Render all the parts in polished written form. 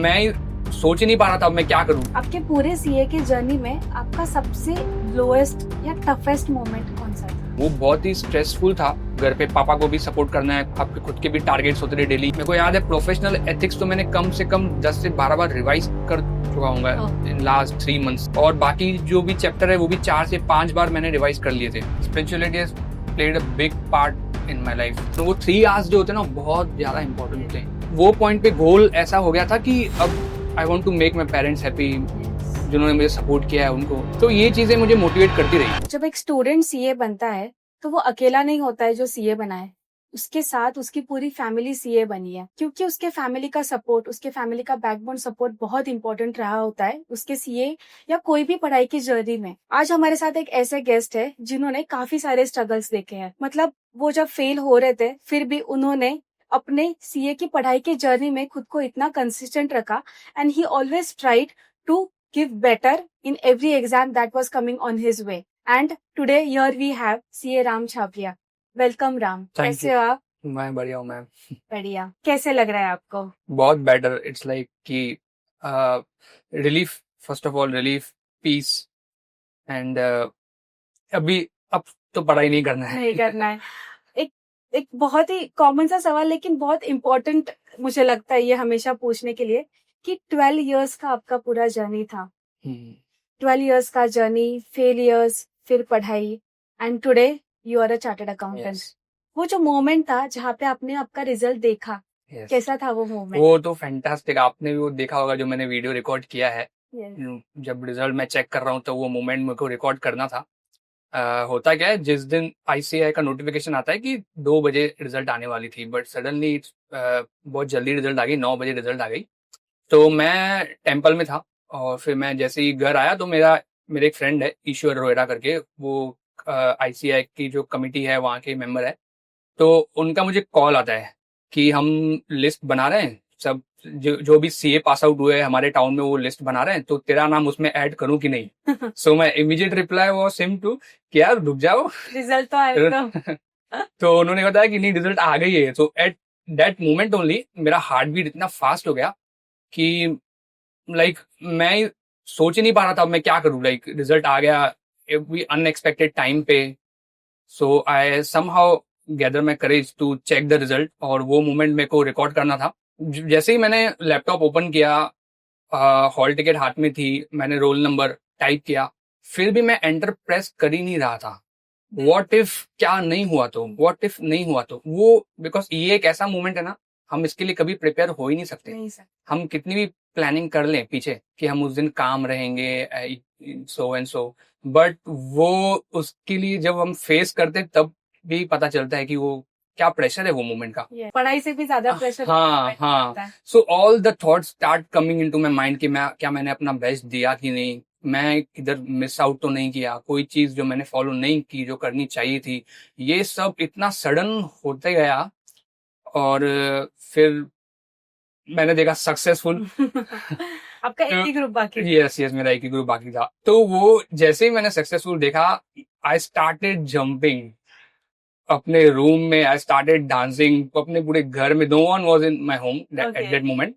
मैं सोच ही नहीं पा रहा था अब मैं क्या करूं। आपके पूरे सीए के जर्नी में आपका सबसे लोएस्ट या टफेस्ट मोमेंट कौन सा था? वो बहुत ही स्ट्रेसफुल था। घर पे पापा को भी सपोर्ट करना है, आपके खुद के भी टारगेट्स होते थे डेली। मेरे को याद है प्रोफेशनल एथिक्स तो मैंने कम से कम 10 से 12 बार रिवाइज कर चुका हूँ इन लास्ट 3 मंथ्स, और बाकी जो भी चैप्टर है वो भी 4 से 5 बार मैंने रिवाइज कर लिए थे। Spirituality has played a big part in my life. तो वो 3 आवर्स जो होते हैं ना बहुत ज्यादा इंपॉर्टेंट होते हैं। वो पॉइंट पे गोल ऐसा हो गया था कि अब I want to make my parents happy, जिन्होंने मुझे सपोर्ट किया है उनको। तो ये चीजें मुझे मोटिवेट करती रही। जब एक स्टूडेंट सीए बनता है तो वो अकेला नहीं होता है जो सीए बना है, उसके साथ उसकी पूरी फैमिली सीए बनी है, क्योंकि उसके फैमिली का सपोर्ट, उसके फैमिली का बैकबोन सपोर्ट बहुत इंपॉर्टेंट रहा होता है उसके सीए या कोई भी पढ़ाई की जर्नी में। आज हमारे साथ एक ऐसे गेस्ट है जिन्होंने काफी सारे स्ट्रगल्स देखे हैं। मतलब वो जब फेल हो रहे थे फिर भी उन्होंने अपने सीए की पढ़ाई की जर्नी में खुद को इतना कंसिस्टेंट रखा, and he always tried to give better in every exam that was coming on his way. And today here we have CA Ram Chhabria. Welcome Ram. Thank कैसे you. हो आप? मैं बढ़िया हूँ मैम। बढ़िया। कैसे लग रहा है आपको? बहुत बेटर। इट्स लाइक कि relief, first of all relief, peace and अब तो पढ़ाई नहीं करना है। नहीं करना है। एक एक बहुत ही कॉमन सा सवाल लेकिन बहुत इम्पोर्टेंट मुझे लगता है ये हमेशा पूछने के लिए कि 12 इयर्स का आपका पूरा जर्नी था। 12 इयर्स का जर्नी, फेलियर्स, फिर पढ़ाई, and today you are a chartered accountant. वो जो मोमेंट था जहाँ पे आपने आपका रिजल्ट देखा, कैसा था वो मोमेंट? वो तो फैंटास्टिक। आपने भी वो देखा होगा जो मैंने वीडियो रिकॉर्ड किया है। जब रिजल्ट मैं चेक कर रहा हूँ तो वो मोमेंट मेरे को रिकॉर्ड करना था। होता क्या है, जिस दिन आईसीआई का नोटिफिकेशन आता है कि 2 बजे रिजल्ट आने वाली थी, बट सडनली बहुत जल्दी रिजल्ट आ गई, 9 बजे रिजल्ट आ गई। तो मैं टेम्पल में था और फिर मैं जैसे ही घर आया तो मेरे एक फ्रेंड है ईश्वर रोहिरा करके, वो आईसीआई की जो कमिटी है वहाँ के मेंबर है। तो उनका मुझे कॉल आता है कि हम लिस्ट बना रहे हैं, सब जो भी सीए पास आउट हुए हैं हमारे टाउन में वो लिस्ट बना रहे हैं, तो तेरा नाम उसमें ऐड करूं कि नहीं। सो मैं immediate reply was same to कि यार रुक जाओ, रिजल्ट तो आएगा। तो उन्होंने बताया कि नहीं रिजल्ट आ गई है। तो एट दैट मोमेंट ओनली मेरा हार्ट बीट इतना फास्ट हो गया कि लाइक मैं सोच ही नहीं पा रहा था अब मैं क्या करूं। लाइक रिजल्ट आ गया अनएक्सपेक्टेड टाइम पे। So I somehow gather my courage to check the result, और वो मोमेंट मेरे को रिकॉर्ड करना था। जैसे ही मैंने लैपटॉप ओपन किया, हॉल टिकट हाथ में थी, मैंने रोल नंबर टाइप किया, फिर भी मैं एंटर प्रेस कर ही नहीं रहा था। व्हाट इफ क्या नहीं हुआ तो, व्हाट इफ नहीं हुआ तो, वो बिकॉज ये एक ऐसा मोमेंट है ना, हम इसके लिए कभी प्रिपेयर हो ही नहीं सकते। हम कितनी भी प्लानिंग कर लें पीछे कि हम उस दिन काम रहेंगे सो एंड सो, बट वो उसके लिए जब हम फेस करते तब भी पता चलता है कि वो क्या प्रेशर है वो मोमेंट का। पढ़ाई से भी ज्यादा प्रेशर। हाँ। So all the thoughts start coming into my mind कि मैंने अपना बेस्ट दिया कि नहीं, मैं किधर मिस आउट तो नहीं किया, कोई चीज जो मैंने फॉलो नहीं की जो करनी चाहिए थी। ये सब इतना सडन होते गया, और फिर मैंने देखा सक्सेसफुल। आपका एक ही ग्रुप बाकी? यस मेरा एक ही ग्रुप बाकी था। तो वो जैसे ही मैंने सक्सेसफुल देखा, आई स्टार्टेड जंपिंग अपने रूम में, आई स्टार्टेड डांसिंग अपने पूरे घर में। No one was in my home at that moment,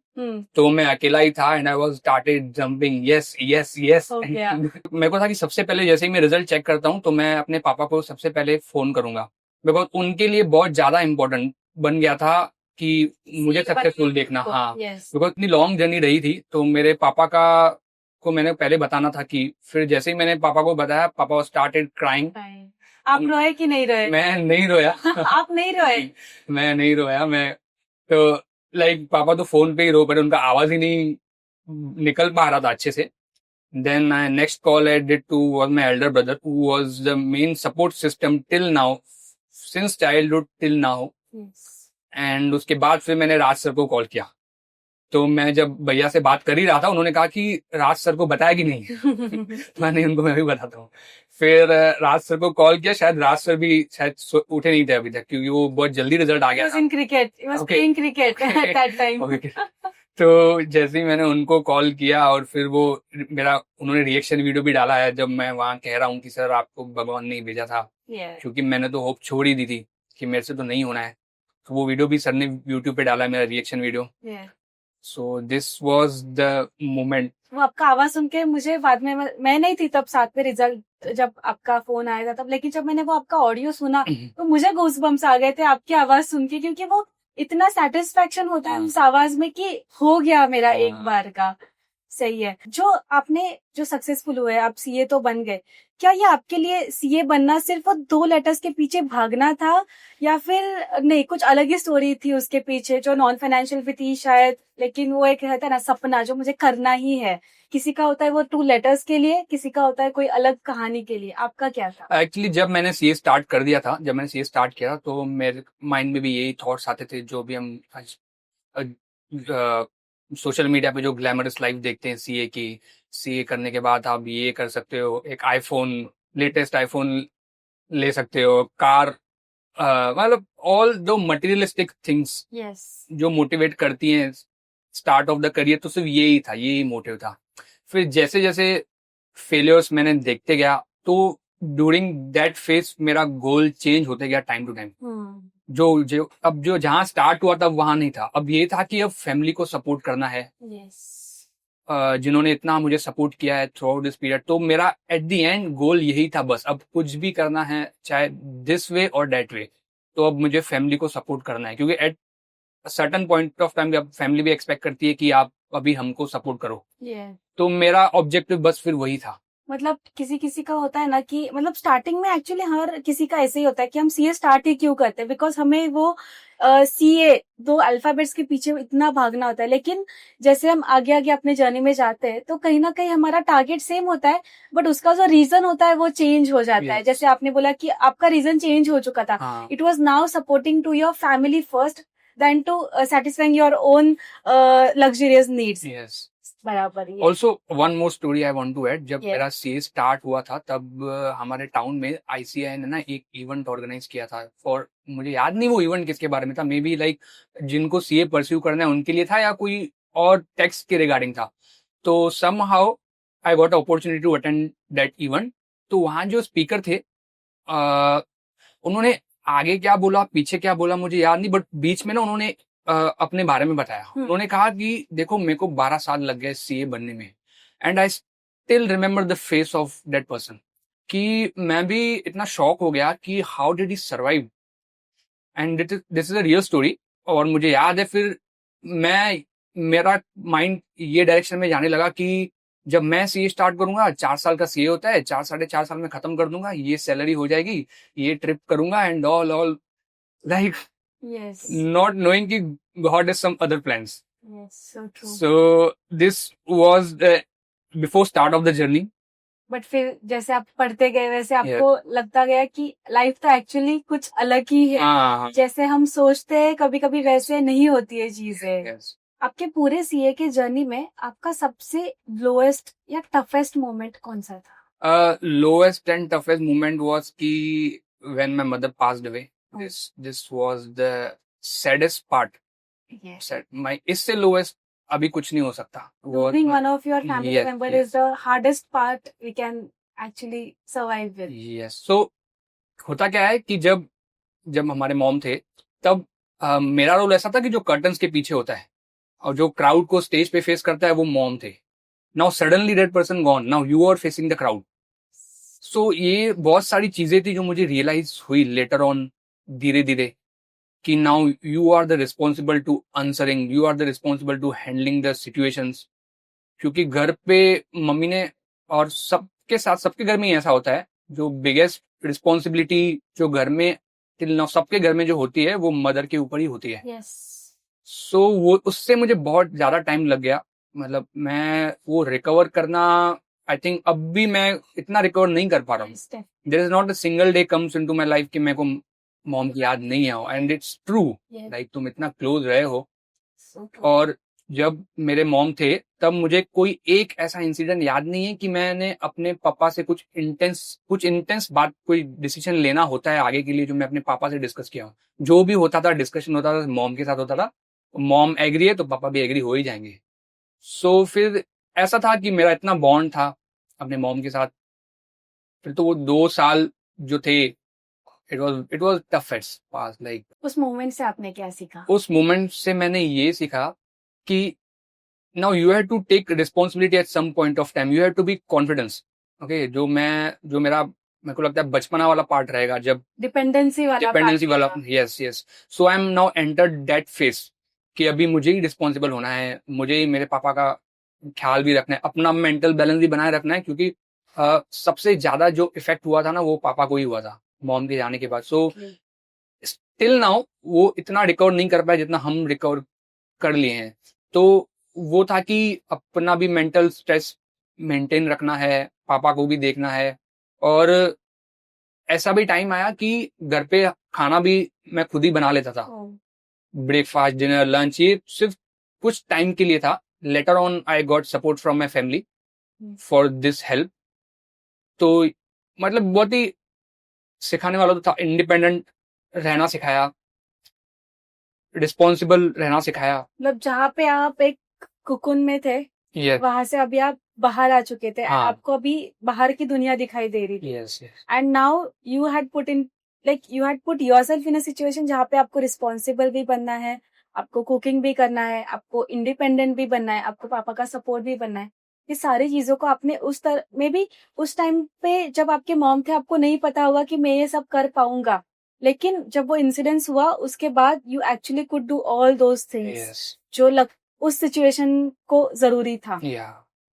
तो मैं अकेला ही था and I was started jumping yes yes yes. मेरे को था कि सबसे पहले जैसे ही मैं रिजल्ट चेक करता हूँ तो मैं अपने पापा को सबसे पहले फोन करूंगा, बिकॉज उनके लिए बहुत ज्यादा इंपॉर्टेंट बन गया था कि मुझे सक्सेसफुल देखना। हाँ, बिकॉज इतनी लॉन्ग जर्नी रही थी, तो मेरे पापा को मैंने पहले बताना था। कि फिर जैसे ही मैंने पापा को बताया, पापा स्टार्टेड क्राइंग। आप रोए कि नहीं रोए? मैं नहीं रोया। आप नहीं रोए? मैं नहीं रोया। मैं तो लाइक पापा तो फोन पे ही रो पड़े, उनका आवाज ही नहीं निकल पा रहा था अच्छे से। Then next call I did to was my elder brother who was the main support system till now, since childhood till now. And उसके बाद फिर मैंने राज सर को कॉल किया। तो मैं जब भैया से बात कर ही रहा था, उन्होंने कहा कि राज सर को बताया कि नहीं। मैं भी बताता हूँ। फिर राज सर को कॉल किया, शायद राज सर भी शायद उठे नहीं थे अभी तक, क्योंकि वो बहुत जल्दी रिजल्ट आ गया। तो जैसे ही मैंने उनको कॉल किया और फिर वो उन्होंने रिएक्शन वीडियो भी डाला है जब मैं वहां कह रहा हूँ कि सर आपको भगवान नहीं भेजा था, क्योंकि मैंने तो होप छोड़ ही दी थी कि मेरे से तो नहीं होना है। तो वो वीडियो भी सर ने यूट्यूब पे डाला है, मेरा reaction video. So this was the moment. वो आपका आवाज सुन के मुझे बाद में, मैं नहीं थी तब साथ में रिजल्ट जब आपका फोन आया था तब, लेकिन जब मैंने वो आपका ऑडियो सुना तो मुझे गूज बम्स आ गए थे आपकी आवाज सुन के, क्योंकि वो इतना सेटिस्फेक्शन होता है उस आवाज में कि हो गया मेरा एक बार का। सही है। जो आपने जो सक्सेसफुल हुए, आप सीए तो बन गए, क्या ये आपके लिए सीए बनना सिर्फ वो 2 लेटर्स के पीछे भागना था, या फिर नहीं कुछ अलग ही स्टोरी थी उसके पीछे जो नॉन फाइनेंशियल भी थी शायद, लेकिन वो एक रहता है ना सपना जो मुझे करना ही है। किसी का होता है वो 2 लेटर्स के लिए, किसी का होता है कोई अलग कहानी के लिए। आपका क्या था? एक्चुअली जब मैंने सीए स्टार्ट कर दिया था, जब मैंने सीए स्टार्ट किया तो मेरे माइंड में भी यही थॉट्स आते थे जो भी हम आज सोशल मीडिया पे जो ग्लैमरस लाइफ देखते हैं सीए की। सीए करने के बाद आप ये कर सकते हो, एक आईफोन, लेटेस्ट आईफोन ले सकते हो, कार, मतलब ऑल दो मटेरियलिस्टिक थिंग्स यस। जो मोटिवेट करती हैं स्टार्ट ऑफ द करियर। तो सिर्फ यही था, यही मोटिव था। फिर जैसे जैसे फेलियर्स मैंने देखते गया तो ड्यूरिंग दैट फेज मेरा गोल चेंज होते गया टाइम टू टाइम। जो जो अब जो जहाँ स्टार्ट हुआ था वहां नहीं था, अब ये था कि अब फैमिली को सपोर्ट करना है। यस। जिन्होंने इतना मुझे सपोर्ट किया है थ्रू आउट दिस पीरियड, तो मेरा एट द एंड गोल यही था बस, अब कुछ भी करना है चाहे दिस वे और दैट वे, तो अब मुझे फैमिली को सपोर्ट करना है, क्योंकि at certain point of time अब फैमिली भी एक्सपेक्ट करती है कि आप अभी हमको सपोर्ट करो। तो मेरा ऑब्जेक्टिव बस फिर वही था। मतलब किसी किसी का होता है ना कि मतलब स्टार्टिंग में एक्चुअली हर किसी का ऐसे ही होता है कि हम सीए स्टार्ट ही क्यों करते हैं, बिकॉज हमें वो सीए 2 अल्फाबेट्स के पीछे इतना भागना होता है। लेकिन जैसे हम आगे आगे अपने जर्नी में जाते हैं तो कहीं ना कहीं हमारा टारगेट सेम होता है, बट उसका जो रीजन होता है वो चेंज हो जाता है। Yes. जैसे आपने बोला कि आपका रीजन चेंज हो चुका था, हाँ। It was now supporting to your family first then to satisfying your own luxurious needs. Yes. बराबर ही है। Also one more story I want to add. जब Yes. मेरा सीए स्टार्ट हुआ था तब हमारे टाउन में आईसीआई ने ना एक इवेंट ऑर्गेनाइज किया था फॉर, मुझे याद नहीं वो इवेंट किसके बारे में था, मे बी लाइक जिनको सीए परस्यू करना है उनके लिए था या कोई और टैक्स के रिगार्डिंग था। तो somehow I got opportunity to attend that event. तो वहां जो स्पीकर थे उन्होंने आगे क्या बोला पीछे क्या बोला मुझे याद नहीं, बट बीच में ना उन्होंने अपने बारे में बताया। उन्होंने कहा कि देखो मेरे को 12 साल लग गए सीए बनने में, and I still remember the face of that person, कि मैं भी इतना शॉक हो गया कि how did he survive, and this is a real story. और मुझे याद है फिर मेरा माइंड ये डायरेक्शन में जाने लगा कि जब मैं सीए स्टार्ट करूंगा, 4 साल का सीए होता है, 4 साढ़े 4 साल में खत्म कर दूंगा, ये सैलरी हो जाएगी, ये ट्रिप करूंगा and all all, like Yes. not knowing कि God has some other plans. Yes, so true. So this was the before start of the journey. But फिर जैसे आप पढ़ते गए वैसे आपको लगता गया कि लाइफ तो एक्चुअली कुछ अलग ही है। हाँ, जैसे हम सोचते हैं कभी कभी वैसे नहीं होती है चीजें। yes. आपके पूरे सीए के जर्नी में आपका सबसे लोएस्ट या टफेस्ट मोमेंट कौन सा था? Lowest and toughest moment was कि when my mother passed away. This was the saddest part. Yes. My इससे lowest अभी कुछ नहीं हो सकता। Losing one of your family Yes, member yes. is the hardest part we can actually survive with. Yes. So होता क्या है कि जब हमारे मॉम थे तब मेरा रोल ऐसा था कि जो कर्टन्स के पीछे होता है और जो क्राउड को स्टेज पे फेस करता है वो मॉम थे। Now suddenly that person gone, now you are facing the crowd. So ये बहुत सारी चीजें थी जो मुझे रियलाइज हुई लेटर ऑन धीरे धीरे, कि now you are the responsible to answering, you are the responsible to handling the situations. क्योंकि घर पे मम्मी ने, और सबके साथ सबके घर में ही ऐसा होता है, जो बिगेस्ट रिस्पॉन्सिबिलिटी जो घर में टिल नाउ सबके घर में जो होती है वो मदर के ऊपर ही होती है। Yes. सो वो उससे मुझे बहुत ज्यादा टाइम लग गया। मतलब मैं वो रिकवर करना, आई थिंक अब भी मैं इतना रिकवर नहीं कर पा रहा हूँ। There is not a single day comes into my life कि मेरे को मॉम की याद नहीं है, एंड इट्स ट्रू। लाइक तुम इतना क्लोज रहे हो, और जब मेरे मॉम थे तब मुझे कोई एक ऐसा इंसिडेंट याद नहीं है कि मैंने अपने पापा से कुछ इंटेंस बात, कोई डिसीजन लेना होता है आगे के लिए जो मैं अपने पापा से डिस्कस किया हूँ। जो भी होता था डिस्कशन होता था मॉम के साथ होता था। मॉम एग्री है तो पापा भी एग्री हो ही जाएंगे। सो फिर ऐसा था कि मेरा इतना बॉन्ड था अपने मॉम के साथ। फिर तो वो 2 साल जो थे, it was toughest pass. Like उस मोमेंट से आपने क्या सीखा? उस मोमेंट से मैंने ये सीखा कि now you have to take responsibility at some point of time. You have to be confidence. Okay, जो मेरे को लगता है बचपना वाला पार्ट रहेगा जब डिपेंडेंसी वाला yes yes. So I am now entered that face कि अभी मुझे ही रिस्पॉन्सिबल होना है, मुझे ही मेरे पापा का ख्याल भी रखना है, अपना मेंटल बैलेंस भी बनाए रखना है, क्योंकि सबसे ज्यादा जो इफेक्ट हुआ था ना वो पापा को ही हुआ था मॉम के जाने के बाद. सो स्टिल नाउ वो इतना रिकवर नहीं कर पाया जितना हम रिकवर कर लिए हैं. तो वो था कि अपना भी मेंटल स्ट्रेस मेंटेन रखना है, पापा को भी देखना है. और ऐसा भी टाइम आया कि घर पे खाना भी मैं खुद ही बना लेता था. ब्रेकफास्ट, डिनर, लंच, ये सिर्फ कुछ टाइम के लिए था. Later on I got support from my family for this help. तो मतलब बहुत ही सिखाने वाला तो था. इंडिपेंडेंट रहना सिखाया, रिस्पॉन्सिबल रहना सिखाया. मतलब जहाँ पे आप एक कुकुन में थे, Yes. वहां से अभी आप बाहर आ चुके थे. हाँ. आपको अभी बाहर की दुनिया दिखाई दे रही थी. Yes, yes. And now you had put yourself in a situation जहाँ पे आपको रिस्पॉन्सिबल भी बनना है, आपको कुकिंग भी करना है, आपको इंडिपेंडेंट भी बनना है, आपको पापा का सपोर्ट भी बनना है. ये सारी चीजों को आपने उस तरह में भी उस टाइम पे जब आपके मॉम थे आपको नहीं पता होगा कि मैं ये सब कर पाऊंगा, लेकिन जब वो इंसिडेंस हुआ उसके बाद you actually could do all those things Yes. जो उस सिचुएशन को जरूरी था. Yeah.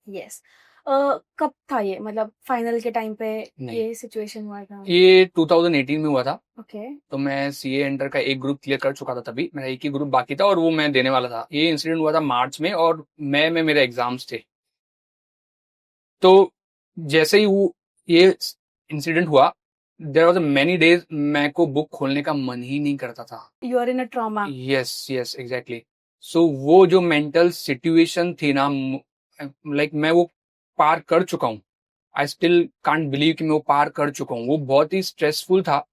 यस. कब था ये, मतलब फाइनल के टाइम पे नहीं. ये सिचुएशन हुआ था? ये 2018 में हुआ था. ओके. तो मैं सीए इंटर का एक ग्रुप क्लियर कर चुका था तभी. मेरा एक ही ग्रुप बाकी था और वो मैं देने वाला था. ये इंसिडेंट हुआ था मार्च में और मई में मेरे एग्जाम्स थे. तो जैसे ही वो ये इंसिडेंट हुआ, देयर वाज मेनी डेज मैं को बुक खोलने का मन ही नहीं करता था. You are in a trauma. Yes yes exactly. So वो जो मेंटल सिचुएशन थी ना, लाइक मैं वो पार कर चुका हूँ. आई स्टिल कांट बिलीव कि मैं वो पार कर चुका हूँ. वो बहुत ही स्ट्रेसफुल था.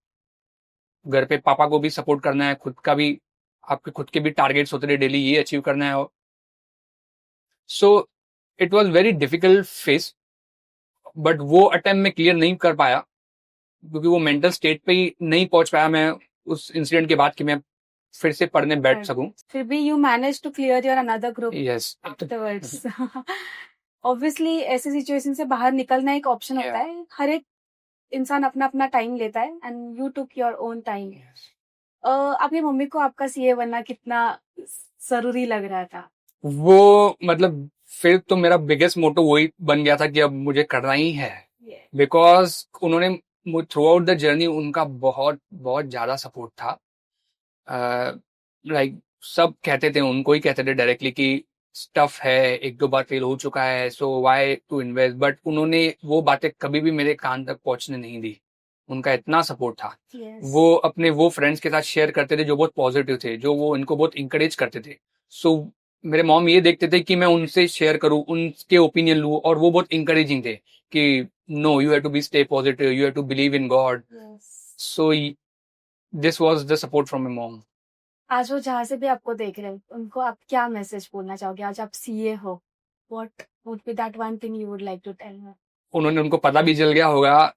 घर पे पापा को भी सपोर्ट करना है, खुद का भी, आपके खुद के भी टारगेट्स होते थे डेली, ये अचीव करना है. So it was very difficult face. But वो अटेम्प्ट में क्लियर नहीं कर पाया क्योंकि वो मेंटल स्टेट पे ही नहीं पहुंच पाया मैं उस इंसिडेंट के बाद कि मैं फिर से पढ़ने बैठ सकूं. फिर भी you manage to clear your another group yes. Afterwards. Obviously ऐसे सिचुएशन से बाहर निकलना एक ऑप्शन होता है. हर एक इंसान अपना अपना टाइम लेता है and you took your own time. आपकी मम्मी को आपका सीए बनना कितना जरूरी लग रहा था? वो मतलब फिर तो मेरा बिगेस्ट मोटो वही बन गया था कि अब मुझे करना ही है. बिकॉज उन्होंने थ्रू आउट द जर्नी उनका बहुत बहुत ज्यादा सपोर्ट था. लाइक सब कहते थे, उनको ही कहते थे डायरेक्टली कि स्टफ है, एक दो बार फेल हो चुका है, so why to invest. But उन्होंने वो बातें कभी भी मेरे कान तक पहुंचने नहीं दी. उनका इतना सपोर्ट था. वो अपने वो फ्रेंड्स के साथ शेयर करते थे जो बहुत पॉजिटिव थे, जो वो इनको बहुत इंकरेज करते थे. सो मेरे मॉम ये देखते थे कि मैं उनसे शेयर करूं, उनके ओपिनियन लूं, और वो बहुत इंकरेजिंग थे कि no, you have to be stay positive, you have to believe in God. So this was the support from my mom. आज वो जहाँ से भी आपको देख रहे हैं, उनको आप क्या मैसेज बोलना चाहोगे? आज आप सीए हो, what would be that one thing you would like to tell her? उनको पता भी चल गया होगा,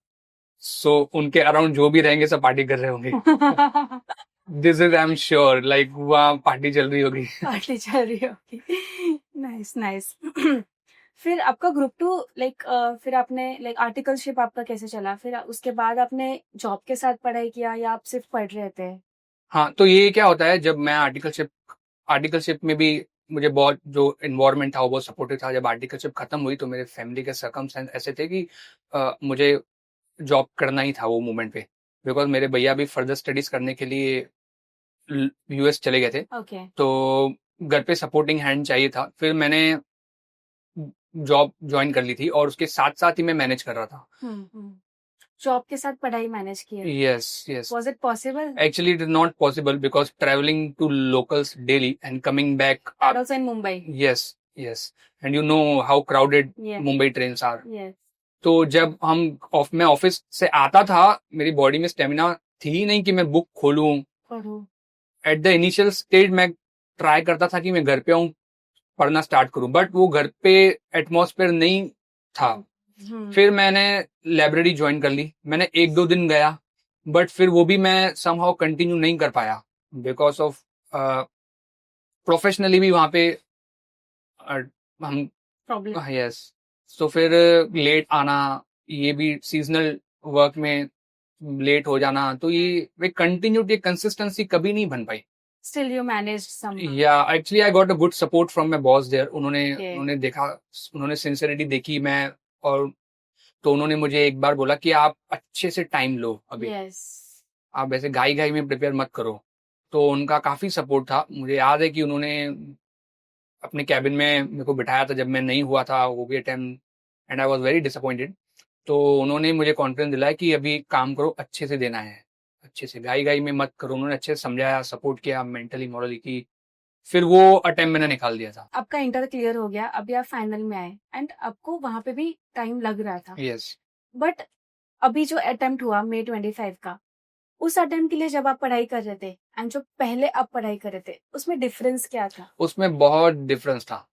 सो उनके अराउंड जो भी रहेंगे सब पार्टी कर रहे होंगे. This is I am sure. Like वहाँ पार्टी चल रही होगी. पार्टी चल रही होगी. Nice nice. फिर आपका ग्रुप टू फिर आपने आर्टिकलशिप आपका कैसे चला? फिर उसके बाद आपने जॉब के साथ पढ़ाई किया या आप सिर्फ पढ़ रहे थे? हाँ, तो ये क्या होता है, जब मैं आर्टिकलशिप में भी मुझे बहुत जो इन्वायरमेंट था वो बहुत सपोर्टिव था. जब आर्टिकलशिप खत्म हुई तो मेरे फैमिली के सर्कमस्टेंस ऐसे थे कि मुझे जॉब करना ही था वो मोमेंट पे. बिकॉज मेरे भैया भी फर्दर स्टडीज करने के लिए यूएस चले गए थे. ओके. तो घर पे सपोर्टिंग हैंड चाहिए था. फिर मैंने जॉब ज्वाइन कर ली थी और उसके साथ साथ ही मैं मैनेज कर रहा था. जॉब के साथ पढ़ाई मैनेज की? Yes, yes. Was it possible? Actually, it is not possible because traveling to locals daily and coming back. And also in Mumbai. Yes, yes. And you know how crowded Mumbai trains are. Yes. तो जब मैं office से आता था, मेरी body में stamina थी ही नहीं कि मैं बुक खोलूं. एट द इनिशियल स्टेज मैं ट्राई करता था कि मैं घर पे आऊं, पढ़ना स्टार्ट करूं, बट वो घर पे एटमॉस्फेयर नहीं था. फिर मैंने लाइब्रेरी ज्वाइन कर ली. मैंने 1-2 दिन गया, बट फिर वो भी मैं समहाउ कंटिन्यू नहीं कर पाया बिकॉज ऑफ प्रोफेशनली भी वहां पे हम प्रॉब्लम। यस, तो फिर लेट आना, ये भी सीजनल वर्क में लेट हो जाना, तो ये कंटिन्यूटी कंसिस्टेंसी कभी नहीं बन पाई। Still you manage somehow. Yeah actually I got a good support from my boss there, उन्होंने ओके। उन्होंने देखा, उन्होंने सिंसियरिटी देखी मैं, और तो उन्होंने मुझे एक बार बोला कि आप अच्छे से टाइम लो अभी, यस। आप ऐसे गाई गाई में प्रिपेयर मत करो। तो उनका काफी सपोर्ट था, मुझे याद है कि उन्होंने अपने कैबिन में मेरे को बिठाया था जब मैं नहीं हुआ था वो भी attempt, and I was very disappointed. तो उन्होंने मुझे कॉन्फिडेंस दिलाया कि अभी काम करो, अच्छे से देना है, अच्छे से गाई गाई में मत करो। उन्होंने अच्छे से समझाया, सपोर्ट किया मेंटली मॉरली की, फिर वो अटेम्प्ट मैंने निकाल दिया था। आपका इंटर क्लियर हो गया, अभी आप फाइनल में आए एंड आपको वहां पे भी टाइम लग रहा था, यस। बट अभी जो अटेम्प्ट हुआ May 25 का, उस अटेम्प्ट के लिए जब आप पढ़ाई कर रहे थे एंड जो पहले आप पढ़ाई कर रहे थे, उसमें डिफरेंस क्या था? उसमें बहुत डिफरेंस था।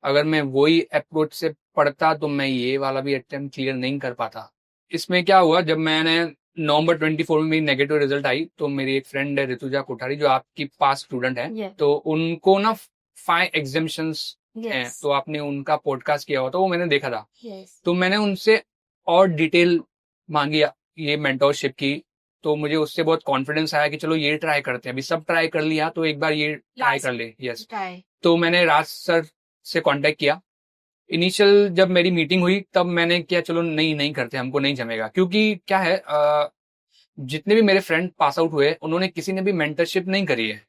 अगर मैं वही अप्रोच से पढ़ता तो मैं ये वाला भी अटेम्प्ट क्लियर नहीं कर पाता। इसमें क्या हुआ, जब मैंने नवंबर 24 में मेरी नेगेटिव रिजल्ट आई, तो मेरी एक फ्रेंड है ऋतुजा कोठारी जो आपकी पास स्टूडेंट है, Yes. तो उनको ना 5 एग्जामिशंस हैं, Yes. तो आपने उनका पॉडकास्ट किया हुआ था, वो मैंने देखा था। Yes. तो मैंने उनसे और डिटेल मांगी ये मेंटोरशिप की, तो मुझे उससे बहुत कॉन्फिडेंस आया कि चलो ये ट्राई करते हैं, अभी सब ट्राई कर लिया तो एक बार ये ट्राई Last कर ले। यस। try. तो मैंने राज सर से कांटेक्ट किया। इनिशियल जब मेरी मीटिंग हुई तब मैंने किया चलो नहीं नहीं करते, हमको नहीं जमेगा, क्योंकि क्या है जितने भी मेरे फ्रेंड पास आउट हुए उन्होंने किसी ने भी मेंटरशिप नहीं करी है,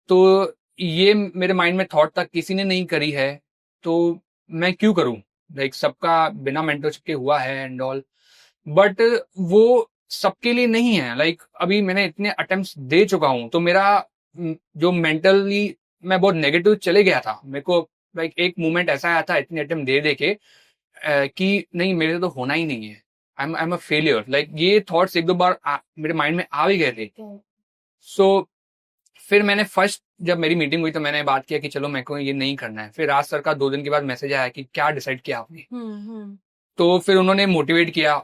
तो ये मेरे माइंड में थॉट था किसी ने नहीं करी है तो मैं क्यों करूं, लाइक सबका बिना मेंटरशिप के हुआ है एंड ऑल, बट वो सबके लिए नहीं है। लाइक अभी मैंने इतने अटेम्प्ट्स दे चुका हूं तो मेरा जो मेंटली मैं बहुत नेगेटिव चले गया था, मेरे को लाइक एक मोमेंट ऐसा आया था इतने अटेम्प्ट दे दे के कि नहीं मेरे से तो होना ही नहीं है, I am a failure, like ये थॉट्स एक दो बार मेरे माइंड में आ भी गए थे। Okay. सो फिर मैंने फर्स्ट जब मेरी मीटिंग हुई तो मैंने बात किया कि चलो मेरे को ये नहीं करना है। फिर राज सर का 2 दिन के बाद मैसेज आया कि क्या डिसाइड किया आपने, हम्म। तो फिर उन्होंने मोटिवेट किया,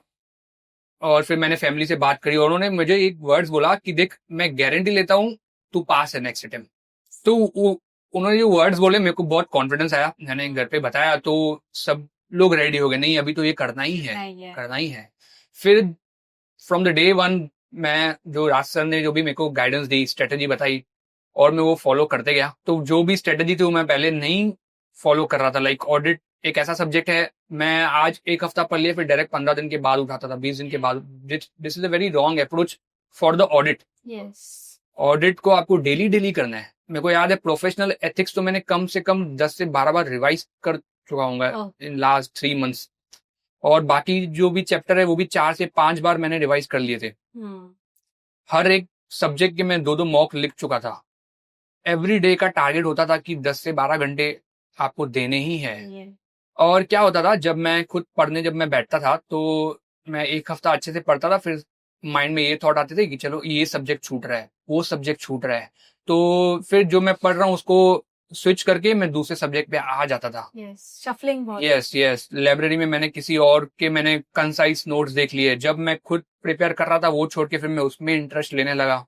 और फिर मैंने फैमिली से बात करी और उन्होंने मुझे एक वर्ड्स बोला कि देख मैं गारंटी लेता हूँ तू पास है नेक्स्ट अटेम्प्ट। तो उन्होंने जो वर्ड्स बोले मेरे को बहुत कॉन्फिडेंस आया, मैंने घर पे बताया तो सब लोग रेडी हो गए, नहीं अभी तो ये करना ही है, नहीं है। करना ही है। फिर फ्रॉम द डे वन मैं जो राज सर ने जो भी मेरे को गाइडेंस दी, स्ट्रेटेजी बताई, और मैं वो फॉलो करते गया। तो जो भी स्ट्रेटेजी थी वो मैं पहले नहीं फॉलो कर रहा था। लाइक ऑडिट एक ऐसा सब्जेक्ट है, मैं आज एक हफ्ता पढ़ लिया फिर डायरेक्ट 15 दिन के बाद उठाता था, 20 दिन के बाद। This is a very wrong approach for the audit. Yes. Audit को आपको डेली डेली करना है। मेरे को याद है प्रोफेशनल एथिक्स तो मैंने कम से कम 10 से 12 बार रिवाइज कर चुका हूँ इन लास्ट 3 मंथ्स, और बाकी जो भी चैप्टर है वो भी 4 से 5 बार मैंने रिवाइज कर लिए थे। हर एक सब्जेक्ट के मैं 2-2 मॉक लिख चुका था। एवरी डे का टारगेट होता था कि 10 से 12 घंटे आपको देने ही है। Yeah. और क्या होता था जब मैं खुद पढ़ने जब मैं बैठता था तो मैं एक हफ्ता अच्छे से पढ़ता था, फिर माइंड में ये थॉट आते थे कि चलो ये सब्जेक्ट छूट रहा है, वो सब्जेक्ट छूट रहा है, तो फिर जो मैं पढ़ रहा हूँ उसको स्विच करके मैं दूसरे सब्जेक्ट पे आ जाता था। Yes. Shuffling बहुत। यस यस, लाइब्रेरी में मैंने किसी और के मैंने कंसाइज नोट्स देख लिए, जब मैं खुद प्रिपेयर कर रहा था वो छोड़ के फिर मैं उसमें इंटरेस्ट लेने लगा।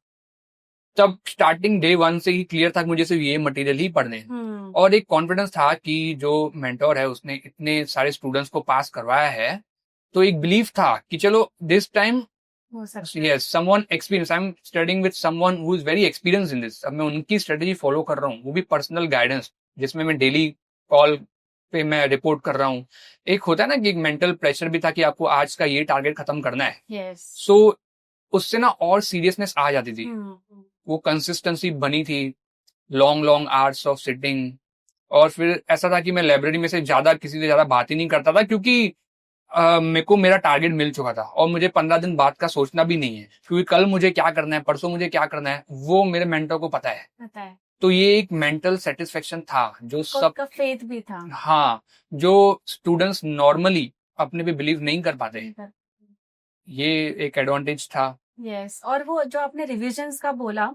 तब स्टार्टिंग डे वन से ही क्लियर था कि मुझे सिर्फ ये मटेरियल ही पढ़ने हैं। और एक कॉन्फिडेंस था कि जो मेंटोर है उसने इतने सारे स्टूडेंट्स को पास करवाया है, तो एक बिलीफ था कि चलो दिस टाइम हो सकता है। Yes someone experience, I am studying with someone who is very experience in this. अब मैं उनकी स्ट्रेटेजी फॉलो कर रहा हूँ, वो भी पर्सनल गाइडेंस, जिसमें मैं डेली कॉल पे मैं रिपोर्ट कर रहा हूँ। एक होता है ना कि एक मेंटल प्रेशर भी था कि आपको आज का ये टारगेट खत्म करना है। Yes. सो उससे ना और सीरियसनेस आ जाती थी। हम्म। वो कंसिस्टेंसी बनी थी, long long hours of sitting. और फिर ऐसा था कि मैं लाइब्रेरी में से ज्यादा किसी से ज्यादा बात ही नहीं करता था, क्योंकि मेरे को मेरा टारगेट मिल चुका था और मुझे 15 दिन बाद का सोचना भी नहीं है, क्योंकि कल मुझे क्या करना है, परसों मुझे क्या करना है, वो मेरे मेंटर को पता है। पता है। तो ये एक मेंटल सेटिस्फेक्शन था जो खुद सब, का फेथ भी था। हाँ, जो स्टूडेंट्स नॉर्मली अपने पे बिलीव नहीं कर पाते, ये एक एडवांटेज था। यस। और वो जो आपने रिविजन्स का बोला,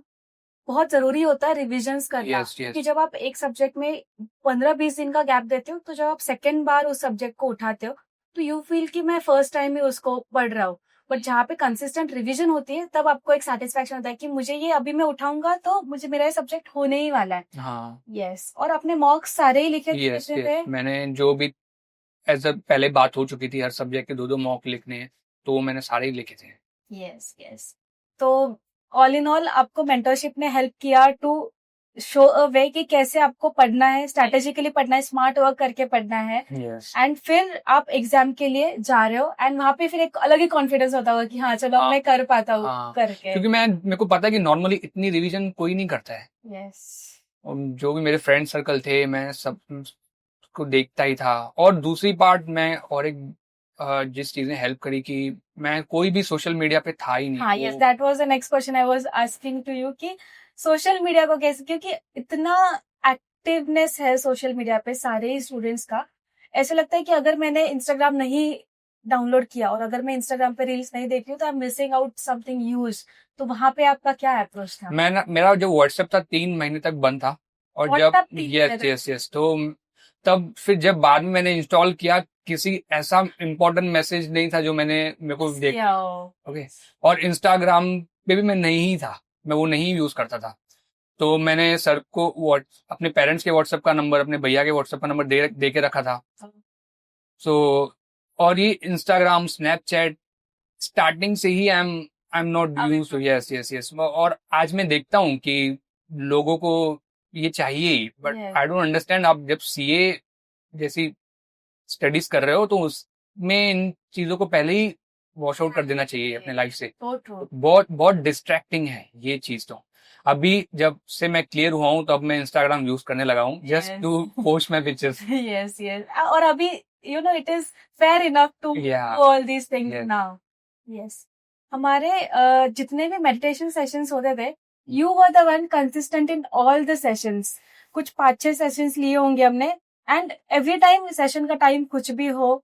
बहुत जरूरी होता है रिविजन्स करना। यस क्योंकि यस जब आप एक सब्जेक्ट में 15-20 दिन का गैप देते हो, तो जब आप सेकेंड बार उस सब्जेक्ट को उठाते हो तो यू फील कि मैं फर्स्ट टाइम ही उसको पढ़ रहा हूँ। बट जहाँ पे कंसिस्टेंट रिवीजन होती है तब आपको एक सेटिस्फेक्शन होता है कि मुझे ये अभी मैं उठाऊंगा तो मुझे मेरा ये सब्जेक्ट होने ही वाला है. हाँ यस. और अपने मॉक्स सारे ही लिखे यस देते थे. मैंने जो भी एज अ पहले बात हो चुकी थी, हर सब्जेक्ट के 2-2 मॉक लिखने हैं, तो वो मैंने सारे ही लिखे थे. Yes yes. तो ऑल इन ऑल आपको मेंटरशिप ने हेल्प किया टू शो अ वे कि कैसे आपको पढ़ना है, स्ट्रेटेजिकली पढ़ना है, स्मार्ट वर्क करके पढ़ना है. यस एंड फिर आप एग्जाम के लिए जा रहे हो एंड वहां पे फिर एक अलग ही कॉन्फिडेंस होता होगा कि हाँ चलो अब हाँ मैं कर पाता हूँ हाँ करके. क्योंकि मेरे को पता है कि नॉर्मली इतनी रिवीजन कोई नहीं करता है. यस. और जो भी मेरे फ्रेंड सर्कल थे, मैं सब को देखता ही था. और दूसरी पार्ट, मैं और एक जिस चीज ने हेल्प करी कि मैं कोई भी सोशल मीडिया पे था ही नहीं. हाँ yes, that was the next question I was asking to you कि सोशल मीडिया को कैसे, क्योंकि इतना एक्टिवनेस है सोशल मीडिया पे सारे ही स्टूडेंट्स का. ऐसा लगता है कि अगर मैंने इंस्टाग्राम नहीं डाउनलोड किया और अगर मैं इंस्टाग्राम पे रील्स नहीं देख रही हूँ तो I am missing out something huge. तो वहां पे आपका क्या अप्रोच था? मेरा जो व्हाट्सएप था 3 महीने तक बंद था. और जब व्हाट्सएप तीन यस महीने तक? यस यस तो तब फिर जब बाद में मैंने इंस्टॉल किया, किसी ऐसा इम्पोर्टेंट मैसेज नहीं था जो मेरे को देख. या ओके. और इंस्टाग्राम पे भी मैं नहीं था, मैं वो नहीं यूज करता था. तो मैंने सर को अपने पेरेंट्स के व्हाट्सएप का नंबर, अपने भैया के व्हाट्सएप का नंबर दे के रखा था. सो और ये इंस्टाग्राम, स्नैपचैट स्टार्टिंग से ही I am not use to. Yes yes yes. और आज मैं देखता हूँ कि लोगों को ये चाहिए ही, but Yes. I don't understand. आप जब सीए जैसी स्टडीज कर रहे हो तो उसमें इन चीजों को पहले ही वॉश आउट कर देना चाहिए अपने लाइफ से. So true. बहुत बहुत डिस्ट्रैक्टिंग है ये चीज. तो अभी जब से मैं क्लियर हुआ हूँ तब मैं इंस्टाग्राम यूज करने लगा हूँ just Yes. To post my pictures. yes yes. और अभी it is fair enough to Yeah. do all these things Yes. now. Yes. हमारे जितने भी मेडिटेशन सेशंस होते थे, you were the one consistent in all the sessions. कुछ 5-6 sessions लिए होंगे हमने एंड एवरी टाइम सेशन का टाइम कुछ भी हो,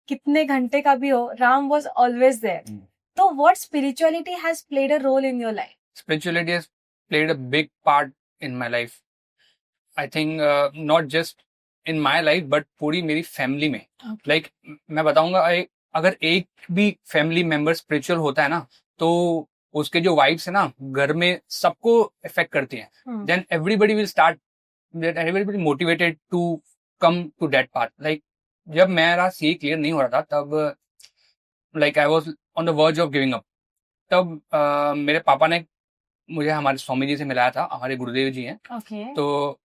कितने घंटे का भी हो, राम वॉज ऑलवेज देयर. तो what spirituality has played a role in your life? Spirituality has played a big part in my life. I think not just in my life but पूरी मेरी फैमिली में. Like मैं बताऊंगा, अगर एक भी family member spiritual होता है ना, तो उसके जो वाइब्स है ना घर में सबको इफेक्ट करती हैं. Then everybody will start, everybody motivated to come to that path. Like जब मेरा सी क्लियर नहीं हो रहा था तब like I was on the verge of giving up. तब मेरे पापा ने मुझे हमारे स्वामी जी से मिलाया था, हमारे गुरुदेव जी हैं. ओके. तो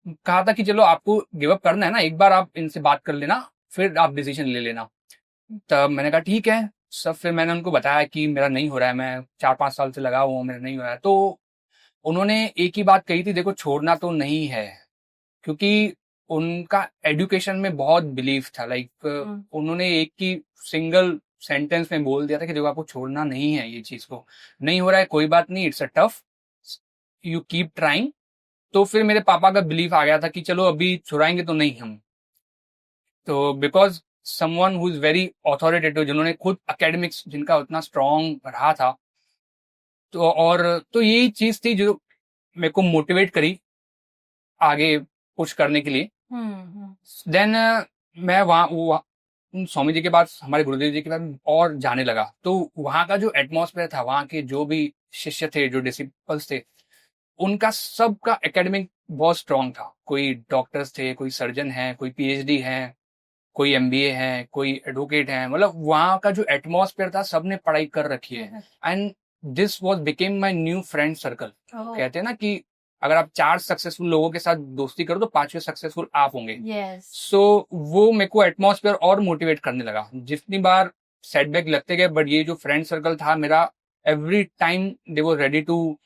कहा था कि चलो आपको गिव अप करना है ना, एक बार आप इनसे बात कर लेना, फिर आप डिसीजन ले लेना. तब मैंने कहा ठीक है सब. फिर मैंने उनको बताया कि मेरा नहीं हो रहा है, मैं 4-5 साल से लगा हुआ हूँ, मेरा नहीं हो रहा है. तो उन्होंने एक ही बात कही थी, देखो छोड़ना तो नहीं है. क्योंकि उनका एजुकेशन में बहुत बिलीव था. लाइक उन्होंने एक ही सिंगल सेंटेंस में बोल दिया था कि देखो आपको छोड़ना नहीं है, ये चीज को नहीं हो रहा है, कोई बात नहीं, it's a tough, you keep trying. तो फिर मेरे पापा का बिलीफ आ गया था कि चलो अभी छुड़ाएंगे तो नहीं हम. तो because someone who is very authoritative, जिन्होंने खुद एकेडमिक्स जिनका उतना स्ट्रांग रहा था, तो और तो यही चीज थी जो मेरे को मोटिवेट करी आगे पुश करने के लिए. देन मैं वहाँ उन स्वामी जी के पास, हमारे गुरुदेव जी के पास और जाने लगा. तो वहाँ का जो एटमॉस्फेयर था, वहाँ के जो भी शिष्य थे, जो डिसिपल्स थे, उनका सबका एकेडमिक बहुत स्ट्रांग था. कोई डॉक्टर्स थे, कोई सर्जन है, कोई पीएचडी है, कोई एमबीए है, कोई एडवोकेट है. मतलब वहाँ का जो एटमॉस्फेयर था, सबने पढ़ाई कर रखी है. And this was became my new friend circle. कहते हैं ना कि अगर आप 4 सक्सेसफुल लोगों के साथ दोस्ती करो तो 5वें सक्सेसफुल आप होंगे. सो वो मेरे को एटमॉस्फेयर और मोटिवेट करने लगा. जितनी बार सेटबैक लगते गए, बट ये जो फ्रेंड सर्कल था मेरा, every time they were ready to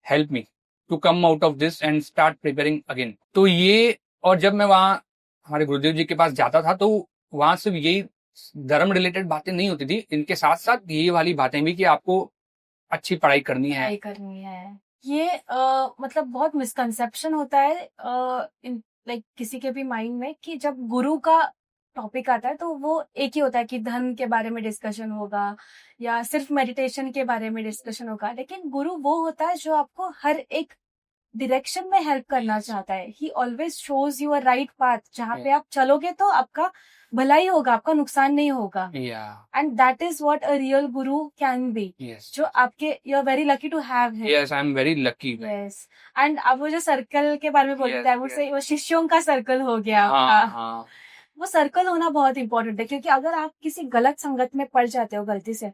help me to come out of this and start preparing again. तो ये, और जब मैं वहाँ हमारे गुरुदेव जी के पास जाता था तो वहां सिर्फ यही धर्म रिलेटेड बातें नहीं होती थी, इनके साथ साथ ये वाली बातें भी कि आपको अच्छी पढ़ाई करनी है. ये मतलब बहुत मिसकंसेप्शन होता है लाइक किसी के भी माइंड में कि जब गुरु का टॉपिक आता है तो वो एक ही होता है कि धर्म के बारे में डिस्कशन होगा या सिर्फ मेडिटेशन के बारे में डिस्कशन होगा. लेकिन गुरु वो होता है जो आपको हर एक डायरेक्शन में हेल्प करना चाहता है. ही always shows you a right path, जहाँ पे आप चलोगे तो आपका भलाई होगा, आपका नुकसान नहीं होगा. Yeah. And that is what a real guru can be. Yes. जो आपके, you are very lucky to have him. Yes, I'm very lucky. Yes. And आप वो जो सर्कल के बारे में बोलते Yes, थे, वो yes. से वो शिष्यों का सर्कल हो गया हाँ आपका. हाँ. वो सर्कल होना बहुत इंपॉर्टेंट है, क्योंकि अगर आप किसी गलत संगत में पड़ जाते हो गलती से,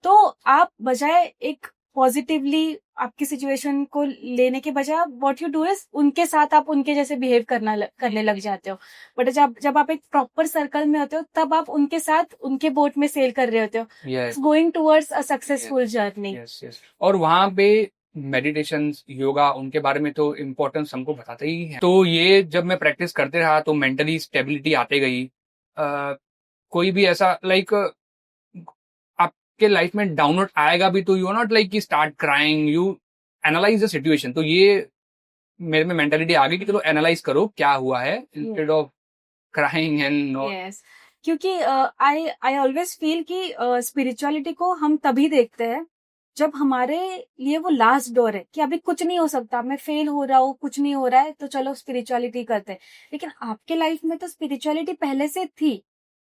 तो आप बजाय एक पॉजिटिवली आपकी सिचुएशन को लेने के बजाय व्हाट यू डू इज उनके साथ आप उनके जैसे बिहेव करने लग जाते हो. बट जब आप एक प्रॉपर सर्कल में होते हो, तब आप उनके साथ उनके बोट में सेल कर रहे होते हो, Yes. Going towards a successful journey. Yes, yes. और वहाँ पे मेडिटेशन, योगा, उनके बारे में तो इम्पोर्टेंस हमको बताते ही है. तो ये जब मैं प्रैक्टिस करते रहा तो मेंटली स्टेबिलिटी आते गई. कोई भी ऐसा लाइक आपके लाइफ में डाउनवर्ड आएगा भी तो यू आर नॉट लाइक कि start crying, you analyse the situation. तो ये मेरे में मेंटालिटी आ गई कि चलो एनालाइज करो क्या हुआ है, instead of crying and yes. क्योंकि आई ऑलवेज फील कि स्पिरिचुअलिटी को हम तभी देखते हैं जब हमारे लिए वो लास्ट डोर है कि अभी कुछ नहीं हो सकता, मैं फेल हो रहा हूँ, कुछ नहीं हो रहा है, तो चलो स्पिरिचुअलिटी करते हैं. लेकिन आपके लाइफ में तो स्पिरिचुअलिटी पहले से थी.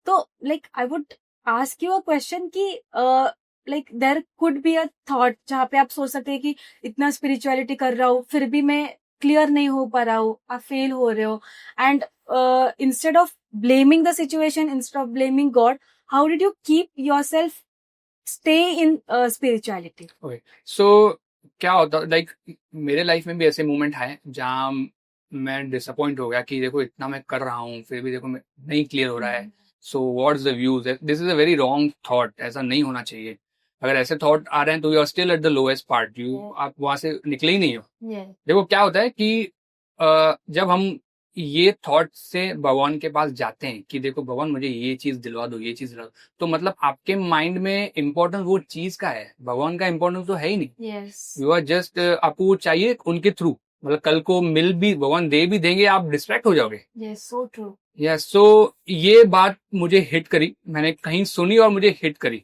तो like I would ask you a question कि like there could be a thought जहाँ पे आप सोच सकते हैं कि इतना स्पिरिचुअलिटी कर रहा हूँ, फिर भी मैं क्लियर नहीं हो पा रहा हूँ, आप फेल हो रहे हो. And instead of blaming the situation, instead of blaming God, how did you keep yourself stay in spirituality? Okay. So क्या होता, लाइक मेरे लाइफ में भी ऐसे मोमेंट आए जहाँ मैं डिसअपॉइंट हो गया कि देखो इतना मैं कर रहा हूँ फिर भी देखो मैं नहीं क्लियर हो रहा है. So what's the views, this is a very wrong thought. ऐसा नहीं होना चाहिए. अगर ऐसे थॉट आ रहे हैं तो you are still at the lowest part. आप वहां से निकले ही नहीं हो. देखो क्या होता है कि जब हम ये थॉट से भगवान के पास जाते हैं कि देखो भगवान मुझे ये चीज दिलवा दो, ये चीज दिलवा दो, तो मतलब आपके माइंड में इम्पोर्टेंस वो चीज का है, भगवान का इम्पोर्टेंस तो है ही नहीं. यू आर जस्ट, आपको वो चाहिए उनके थ्रू. मतलब कल को मिल भी, भगवान दे भी देंगे, आप डिस्ट्रैक्ट हो जाओगे. So true. यस. सो ये बात मुझे हिट करी, मैंने कहीं सुनी और मुझे हिट करी.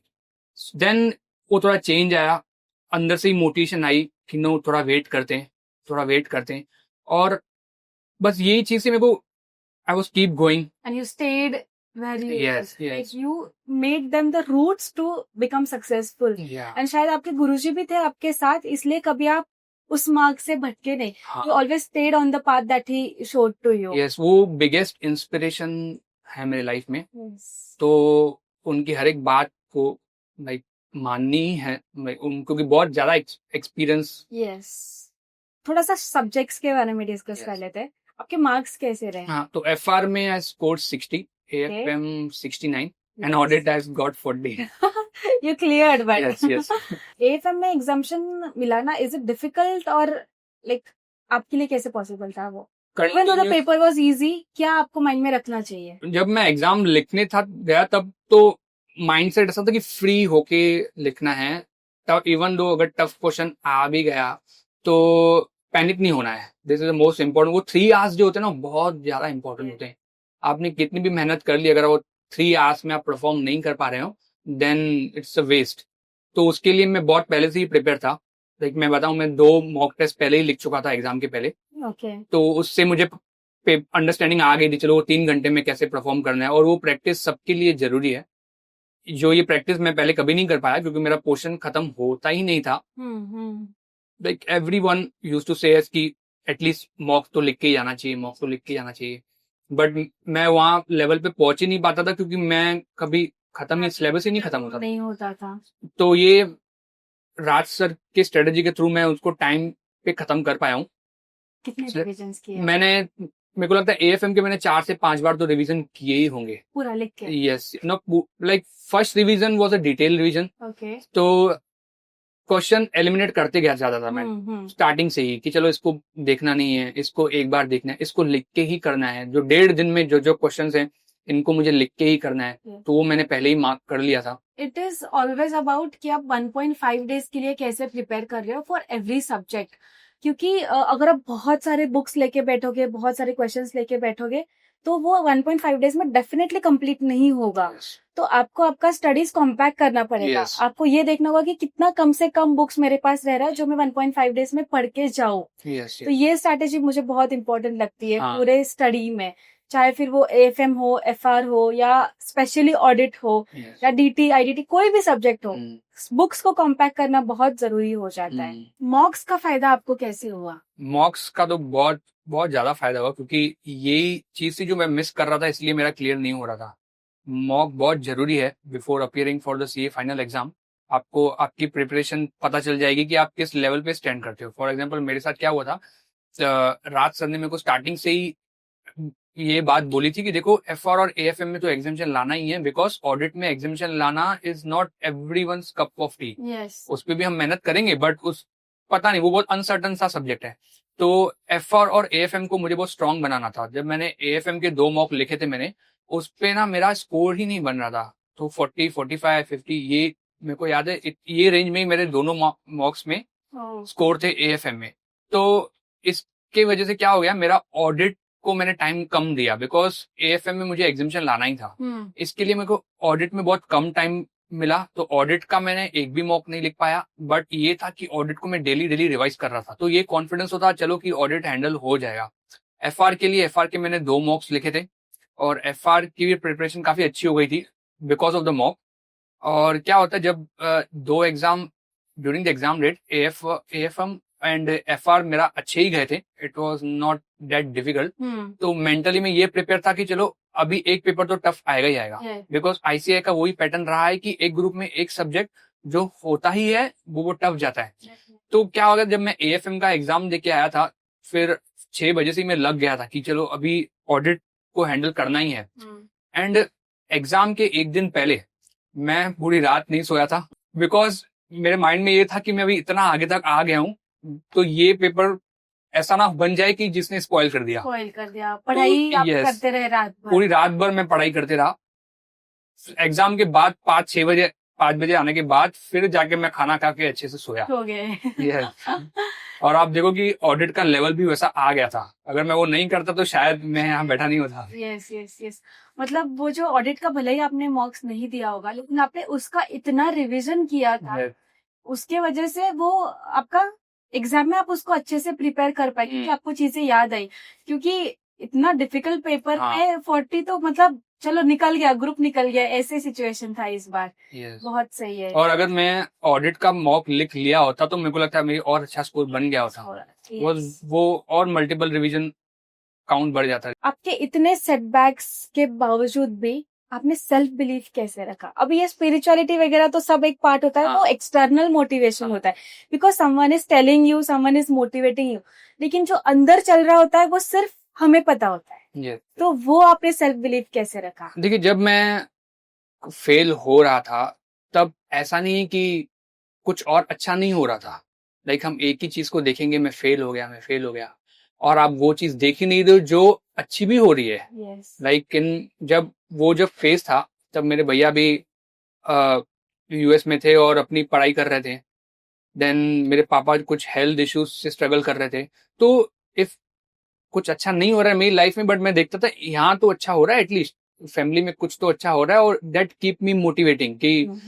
देन वो थोड़ा चेंज आया, अंदर से ही मोटिवेशन आई कि नो थोड़ा वेट करते हैं, थोड़ा वेट करते हैं. और बस यही चीज से मेरे को, I was keep going. And you stayed where you Yes, yes. like you made them the roots to become successful. Yeah. And शायद आपके गुरुजी भी थे आपके साथ, इसलिए कभी आप उस मार्ग से भटके नहीं. हाँ. You always stayed on the path that he showed to you. Yes, वो बिगेस्ट इंस्पिरेशन है मेरे लाइफ में. Yes. तो उनकी हर एक बात को लाइक माननी ही है उनको, भी बहुत ज्यादा एक्सपीरियंस. Yes. थोड़ा सा सब्जेक्ट्स के बारे में डिस्कस कर लेते हैं. आपके मार्क्स कैसे रहे? हाँ, तो एफआर में I scored 60, AFM 69 and audit I got 40. You cleared, but Yes, yes. AFM में एग्जामिशन मिला ना, इज इट डिफिकल्ट और लाइक आपके लिए कैसे पॉसिबल था वो? Even though the paper was easy, क्या आपको माइंड में रखना चाहिए? जब मैं एग्जाम लिखने था गया तब तो माइंड सेट ऐसा था कि फ्री होके लिखना है. तब इवन दो अगर टफ क्वेश्चन आ भी गया तो पैनिक नहीं होना है. This is the most important. वो 3 आवर्स जो होते हैं ना बहुत ज्यादा इंपॉर्टेंट होते हैं. आपने कितनी भी मेहनत कर ली, अगर वो 3 आवर्स में आप परफॉर्म नहीं कर पा रहे हो देन इट्स अ वेस्ट. तो उसके लिए मैं बहुत पहले से ही प्रिपेयर था. लाइक मैं बताऊं, मैं 2 मॉक टेस्ट पहले ही लिख चुका था एग्जाम के पहले. तो उससे मुझे अंडरस्टैंडिंग आ गई थी, चलो वो 3 घंटे में कैसे परफॉर्म करना है. और वो प्रैक्टिस सबके लिए जरूरी है. जो ये प्रैक्टिस मैं पहले कभी नहीं कर पाया क्योंकि मेरा पोर्शन खत्म होता ही नहीं था. Like everyone used to say कि एटलीस्ट मॉक तो लिख के ही जाना चाहिए, मॉक तो लिख के जाना चाहिए. बट मैं वहाँ लेवल पे पहुंच ही नहीं पाता था क्योंकि मैं कभी खत्म ही, सिलेबस ही नहीं खत्म होता था. तो ये राज सर के स्ट्रेटेजी के थ्रू मैं उसको टाइम पे खत्म कर पाया हूँ. कितने रिविजन्स किए? मेरे को लगता है AFM के मैंने 4 से 5 बार तो रिवीजन किए ही होंगे पूरा लिख के. Yes. No, like first revision was a detail revision. तो क्वेश्चन एलिमिनेट करते गया ज्यादा था मैं स्टार्टिंग से ही कि चलो इसको देखना नहीं है, इसको एक बार देखना है, इसको लिख के ही करना है. जो 1.5 दिन में जो क्वेश्चंस हैं इनको मुझे लिख के ही करना है. तो वो मैंने पहले ही मार्क कर लिया था. इट इज ऑलवेज अबाउट कि आप 1.5 डेज के लिए कैसे प्रिपेयर कर रहे हो फॉर एवरी सब्जेक्ट. क्योंकि अगर आप बहुत सारे बुक्स लेके बैठोगे, बहुत सारे क्वेश्चंस लेके बैठोगे, तो वो 1.5 डेज में डेफिनेटली कंप्लीट नहीं होगा। तो आपको आपका स्टडीज कॉम्पैक्ट करना पड़ेगा। Yes. आपको ये देखना होगा कि कितना कम से कम बुक्स मेरे पास रह रहा है जो मैं 1.5 डेज में पढ़ के जाऊं। Yes, तो ये स्ट्रैटेजी मुझे बहुत इंपॉर्टेंट लगती है हाँ। पूरे स्टडी में, चाहे फिर वो एएफएम हो, एफआर हो, या स्पेशली ऑडिट हो, yes. या डीटी आईडीटी, कोई भी सब्जेक्ट हो, हम्म, बुक्स को कॉम्पैक्ट करना बहुत जरूरी हो जाता है। मॉक्स का फायदा आपको कैसे हुआ? मॉक्स का तो बहुत बहुत ज्यादा फायदा हुआ, क्योंकि यही चीज थी जो मैं मिस कर रहा था, इसलिए मेरा क्लियर नहीं हो रहा था। मॉक बहुत जरूरी है before appearing for the CA final exam. आपको आपकी प्रिपरेशन पता चल जाएगी कि आप किस लेवल पे स्टैंड करते हो। फॉर एग्जांपल मेरे साथ क्या हुआ था, राज सर ने मेरे को स्टार्टिंग से ही ये बात बोली थी कि देखो एफआर और एएफएम में तो एग्जामिशन लाना ही है, बिकॉज ऑडिट में एग्जामिशन लाना is not everyone's cup of T. Yes. उस पर भी हम मेहनत करेंगे, बट उस पता नहीं, वो बहुत अनसर्टन सा सब्जेक्ट है। तो एफआर और एएफएम को मुझे बहुत स्ट्रांग बनाना था। जब मैंने एएफएम के 2 मॉक लिखे थे मैंने, उस पे ना मेरा स्कोर ही नहीं बन रहा था। तो 40, 45, 50 ये मेरे को याद है, ये रेंज में ही मेरे दोनों मॉक्स में स्कोर थे एएफएम में। तो इसके वजह से क्या हो गया, मेरा ऑडिट को मैंने टाइम कम दिया, बिकॉज एएफएम में मुझे एग्जामिशन लाना ही था। इसके लिए मेरे को ऑडिट में बहुत कम टाइम मिला। तो ऑडिट का मैंने एक भी मॉक नहीं लिख पाया, बट ये था कि ऑडिट को मैं डेली डेली रिवाइज कर रहा था, तो ये कॉन्फिडेंस होता चलो कि ऑडिट हैंडल हो जाएगा। एफआर के मैंने 2 मॉक्स लिखे थे, और एफआर की भी प्रिपरेशन काफी अच्छी हो गई थी बिकॉज ऑफ द मॉक। और क्या होता है, जब 2 exam during the exam date AFM and FR मेरा अच्छे ही गए थे, it was not that difficult. तो मेंटली मैं ये प्रिपेयर था कि चलो अभी एक पेपर तो टफ आएगा ही आएगा, बिकॉज आईसीआई का वही पैटर्न रहा है कि एक ग्रुप में एक सब्जेक्ट जो होता ही है वो टफ जाता है। तो क्या होगा, जब मैं एएफएम का एग्जाम देके आया था, फिर 6 बजे से मैं लग गया था कि चलो अभी ऑडिट को हैंडल करना ही है। एंड एग्जाम के एक दिन पहले मैं पूरी रात नहीं सोया था, बिकॉज मेरे माइंड में ये था कि मैं अभी इतना आगे तक आ गया हूँ, तो ये पेपर ऐसा ना बन जाए कि जिसने स्पॉइल कर दिया। पढ़ाई आप yes, करते रहे रात भर। पूरी रात भर मैं पढ़ाई करते रहा। एग्जाम के बाद 5 बजे आने के बाद फिर जाके मैं खाना खा के अच्छे से सोया। हो गए। yes. और आप देखो कि ऑडिट का लेवल भी वैसा आ गया था। अगर मैं वो नहीं करता तो शायद मैं यहाँ बैठा नहीं होता। Yes yes yes. मतलब वो जो ऑडिट का भले ही आपने मॉक्स नहीं दिया होगा, लेकिन आपने उसका इतना रिवीजन किया था, उसके वजह से वो आपका एग्जाम में आप उसको अच्छे से प्रिपेयर कर पाए, क्योंकि आपको चीजें याद आई। क्योंकि इतना डिफिकल्ट पेपर में 40 तो मतलब चलो निकल गया, ग्रुप निकल गया, ऐसे सिचुएशन था इस बार। बहुत सही है। और अगर मैं ऑडिट का मॉक लिख लिया होता तो मेरे को लगता है मेरी और अच्छा स्कोर बन गया होता। वो और मल्टीपल रिवीजन काउंट बढ़ जाता है। आपके इतने सेटबैक्स के बावजूद भी आपने सेल्फ बिलीफ कैसे रखा? अभी ये स्पिरिचुअलिटी वगैरह तो सब एक पार्ट होता है, वो एक्सटर्नल मोटिवेशन होता है, because someone is telling you, someone is motivating you, लेकिन जो अंदर चल रहा होता है वो सिर्फ हमें पता होता है। तो वो आपने सेल्फ बिलीफ कैसे रखा? देखिए, जब मैं फेल हो रहा था तब ऐसा नहीं कि कुछ और अच्छा नहीं हो रहा था। लाइक हम एक ही चीज को देखेंगे, मैं फेल हो गया, और आप वो चीज देख ही नहीं रहे जो अच्छी भी हो रही है। लाइक जब फेज था तब मेरे भैया भी यूएस में थे और अपनी पढ़ाई कर रहे थे। देन मेरे पापा कुछ हेल्थ इश्यूज से स्ट्रगल कर रहे थे। तो इफ कुछ अच्छा नहीं हो रहा है मेरी लाइफ में, बट मैं देखता था यहाँ तो अच्छा हो रहा है, एटलीस्ट फैमिली में कुछ तो अच्छा हो रहा है, और दैट कीप मी मोटिवेटिंग कि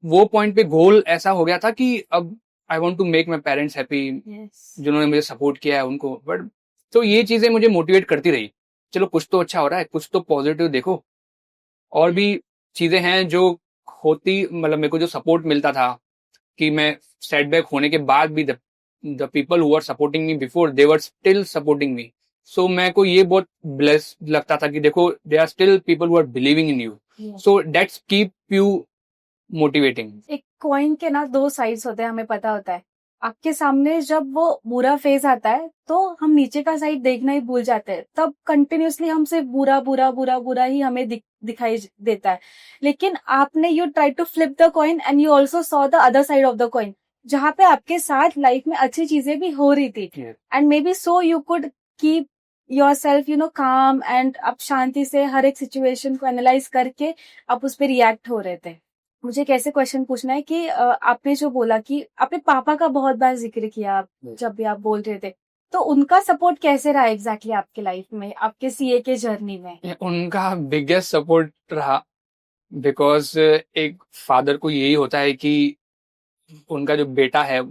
वो पॉइंट पे गोल ऐसा हो गया था कि अब I want to make my parents happy, जिन्होंने मुझे सपोर्ट किया है उनको। बट तो ये चीजें मुझे मोटिवेट करती रही, चलो कुछ तो अच्छा हो रहा है, कुछ तो पॉजिटिव देखो। और भी चीजें हैं जो होती, मतलब मेरे को जो सपोर्ट मिलता था कि मैं सेटबैक होने के बाद भी the people who are supporting me before, they were still supporting me. So मेरे को ये बहुत ब्लेस्ड लगता था कि देखो they are still people who are believing in you, so that's keep you motivating. एक कॉइन के ना 2 साइड्स होते हैं, हमें पता होता है। आपके सामने जब वो बुरा फेज आता है तो हम नीचे का साइड देखना ही भूल जाते हैं, तब कंटिन्यूअसली हमसे बुरा बुरा बुरा बुरा ही हमें दिखाई देता है। लेकिन आपने you try to flip the coin and you also saw the other side of the coin, जहाँ पे आपके साथ लाइफ में अच्छी चीजें भी हो रही थी, and may be so you could keep your self काम, एंड आप शांति से हर एक सिचुएशन को एनालाइज करके आप उस पर रिएक्ट हो रहे थे। मुझे कैसे क्वेश्चन पूछना है कि आपने जो बोला कि आपने पापा का बहुत बार जिक्र किया जब भी आप बोल रहे थे, तो उनका सपोर्ट कैसे रहा एग्जैक्टली आपके लाइफ में, आपके सीए के जर्नी में? उनका बिगेस्ट सपोर्ट रहा, बिकॉज एक फादर को यही होता है कि उनका जो बेटा है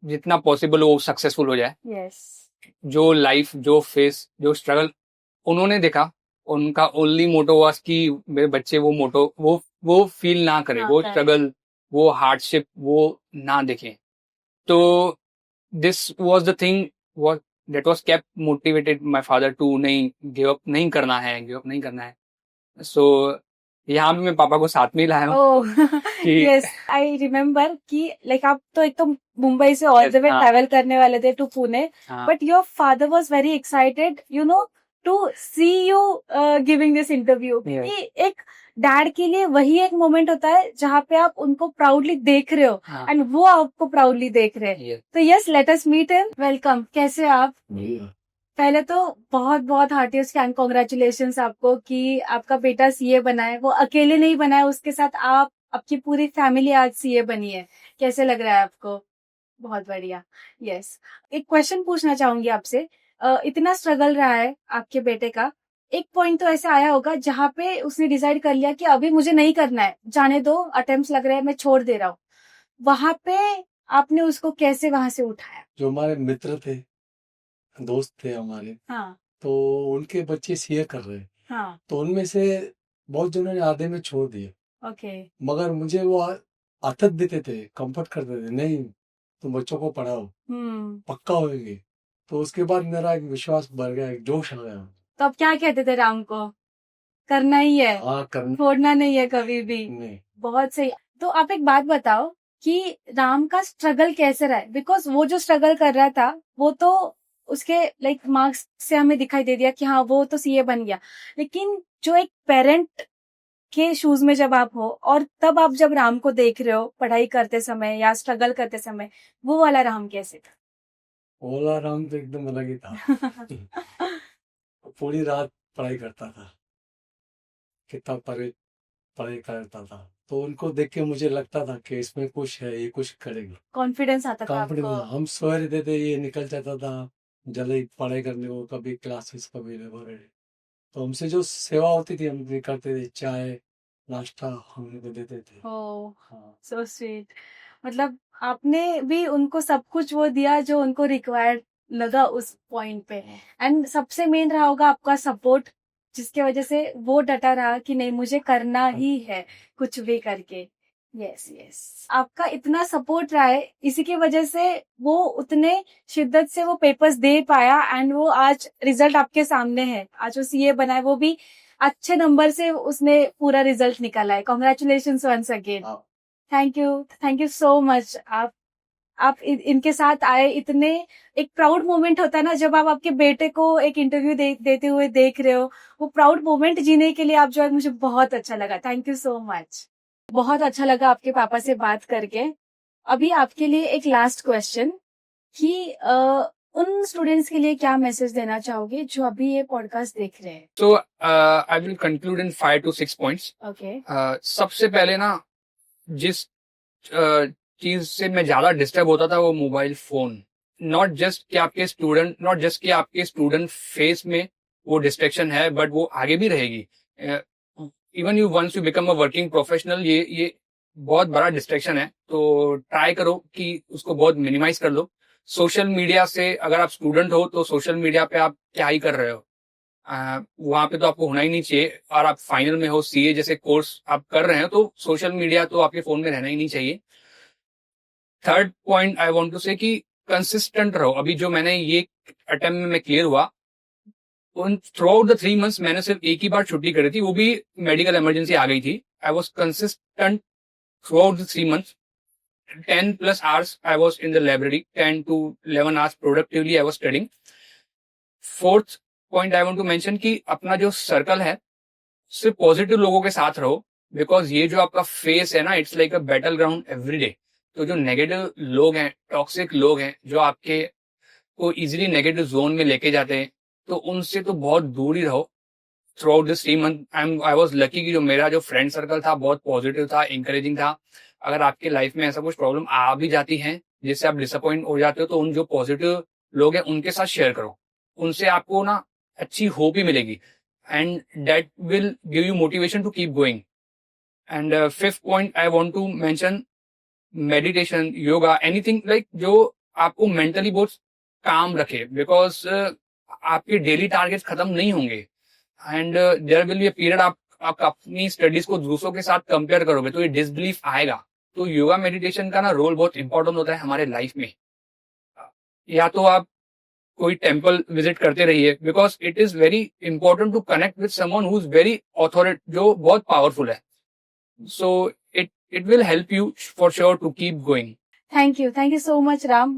जितना पॉसिबल वो सक्सेसफुल हो जाए। यस। जो लाइफ, जो फेस, जो स्ट्रगल उन्होंने देखा, उनका ओनली मोटो वाज कि मेरे बच्चे वो फील ना करे, हाँ, वो correct. स्ट्रगल, वो हार्डशिप वो ना देखें। तो this was the thing what that was kept motivated my father to नहीं गिव अप नहीं करना है। सो यहाँ भी मैं पापा को साथ में ही लाया हूँ ओह कि यस, आई रिमेम्बर कि लाइक आप तो एक तो मुंबई से ऑल द वे हाँ। ट्रैवल करने वाले थे टू पुणे, हाँ, but your father was very excited to see you giving this interview. Yes. कि एक डैड के लिए वही एक मोमेंट होता है जहाँ पे आप उनको प्राउडली देख रहे हो हाँ, एंड वो आपको प्राउडली देख रहे हैं। yes. तो yes, let us meet him. Welcome, कैसे हैं आप? पहले तो बहुत बहुत हार्टिएस्ट एंड कॉन्ग्रेचुलेशन आपको कि आपका बेटा सीए बना है। वो अकेले नहीं बना है, उसके साथ आप, आपकी पूरी फैमिली आज सीए बनी है। कैसे लग रहा है आपको? बहुत बढ़िया। यस, एक क्वेश्चन पूछना चाहूंगी आपसे। इतना स्ट्रगल रहा है आपके बेटे का, एक पॉइंट तो ऐसा आया होगा जहाँ पे उसने डिसाइड कर लिया कि अभी मुझे नहीं करना है, जाने दो, अटेम्प्ट्स लग रहे हैं, मैं छोड़ दे रहा हूँ। वहां पे आपने उसको कैसे वहां से उठाया? जो हमारे मित्र थे, दोस्त थे हमारे, हाँ तो उनके बच्चे सीए कर रहे, हाँ। तो उनमें से बहुत जनों ने आधे में छोड़ दिए, ओके। मगर मुझे वो आदत देते थे, कंफर्ट करते थे, नहीं तुम बच्चों को पढ़ाओ, पक्का होंगे। तो उसके बाद मेरा एक विश्वास बढ़ गया, एक जोश आ गया। तो आप क्या कहते थे राम को? करना ही है, हाँ, करना छोड़ना नहीं है कभी भी। नहीं। बहुत सही। तो आप एक बात बताओ कि राम का स्ट्रगल कैसे रहा है? बिकॉज वो जो स्ट्रगल कर रहा था वो तो उसके लाइक मार्क्स से हमें दिखाई दे दिया कि हाँ वो तो सीए बन गया, लेकिन जो एक पेरेंट के शूज में जब आप हो और तब आप जब राम को देख रहे हो पढ़ाई करते समय या स्ट्रगल करते समय, वो वाला राम कैसे था? ओला राम तो एकदम अलग ही था। पूरी रात पढ़ाई करता था, किताब पढ़ाई करता था, तो उनको देख के मुझे लगता था कि इसमें कुछ है, ये कुछ करेगी। कॉन्फिडेंस आता था कॉन्फिडेंस, आपको? हम सो रहते थे, ये निकल जाता था जल्दी पढ़ाई करने को, कभी क्लासेस कभी वगैरह। तो हमसे जो सेवा होती थी हम भी करते थे, चाय नाश्ता हम उनको देते थे। ओह हाँ, सो स्वीट। मतलब आपने भी उनको सब कुछ वो दिया जो उनको रिक्वायर्ड लगा उस पॉइंट पे, एंड सबसे मेन रहा होगा आपका सपोर्ट, जिसके वजह से वो डटा रहा कि नहीं मुझे करना ही है कुछ भी करके। यस यस, आपका इतना सपोर्ट रहा है, इसी की वजह से वो उतने शिद्दत से वो पेपर्स दे पाया एंड वो आज रिजल्ट आपके सामने है। आज वो सीए बना है, वो भी अच्छे नंबर से उसने पूरा रिजल्ट निकाला है। Congratulation once again. हाँ। Thank you so much. आप इनके साथ आए, इतने एक प्राउड मोमेंट होता है ना जब आप आपके बेटे को एक इंटरव्यू देते हुए देख रहे हो, वो प्राउड मोमेंट जीने के लिए आप जो है, मुझे बहुत अच्छा लगा। Thank you so much. बहुत अच्छा लगा आपके पापा से बात करके। अभी आपके लिए एक लास्ट क्वेश्चन कि उन स्टूडेंट्स के लिए क्या मैसेज देना चाहोगे जो अभी ये पॉडकास्ट देख रहे हैं? So I will conclude in 5 to 6 points. Okay. सबसे पहले ना, जिस चीज से मैं ज्यादा डिस्टर्ब होता था वो मोबाइल फोन। नॉट जस्ट कि आपके स्टूडेंट फेस में वो डिस्ट्रैक्शन है, बट वो आगे भी रहेगी। Even once you become a working professional, ये बहुत बड़ा डिस्ट्रैक्शन है। तो ट्राई करो कि उसको बहुत मिनिमाइज कर लो। सोशल मीडिया से, अगर आप स्टूडेंट हो तो सोशल मीडिया पे आप क्या ही कर रहे हो, वहां पे तो आपको होना ही नहीं चाहिए। और आप फाइनल में हो, सीए जैसे कोर्स आप कर रहे हो, तो सोशल मीडिया तो आपके फोन में रहना ही नहीं चाहिए। Third point I want to say कि कंसिस्टेंट रहो। अभी जो मैंने ये अटेम्प्ट में मैं क्लियर हुआ, उन थ्रू आउट द 3 months मैंने सिर्फ एक ही बार छुट्टी करी थी, वो भी मेडिकल इमरजेंसी आ गई थी। I was consistent through out the 3 months. 10+ hours I was in the library, 10 to 11 hours productively I was studying. Fourth point I want to mention कि अपना जो सर्कल है, सिर्फ पॉजिटिव लोगों के साथ रहो, बिकॉज ये जो आपका फेस है ना, it's like a battle ground every day. तो जो नेगेटिव लोग हैं, टॉक्सिक लोग हैं, जो आपके को इजीली नेगेटिव जोन में लेके जाते हैं, तो उनसे तो बहुत दूर ही रहो। Through out this 3 months I was lucky कि जो मेरा जो फ्रेंड सर्कल था बहुत पॉजिटिव था, इंकरेजिंग था। अगर आपके लाइफ में ऐसा कुछ प्रॉब्लम आ भी जाती है जिससे आप डिसअपॉइंट हो जाते हो, तो उन जो पॉजिटिव लोग हैं उनके साथ शेयर करो, उनसे आपको ना अच्छी होप ही मिलेगी and that will give you motivation to keep going. And fifth point I want to mention meditation, yoga, anything like जो आपको मेंटली बहुत काम रखे, बिकॉज आपके डेली टारगेट्स खत्म नहीं होंगे and there will be a period आप अपनी स्टडीज को दूसरों के साथ कंपेयर करोगे तो ये डिसबिलीफ आएगा. तो योगा मेडिटेशन का ना रोल बहुत इंपॉर्टेंट होता है हमारे लाइफ में. या तो आप कोई टेम्पल विजिट करते रहिए, because it is very important to connect with someone who is very authority, जो बहुत पावरफुल है. So it will help you for sure to keep going. Thank you so much Ram.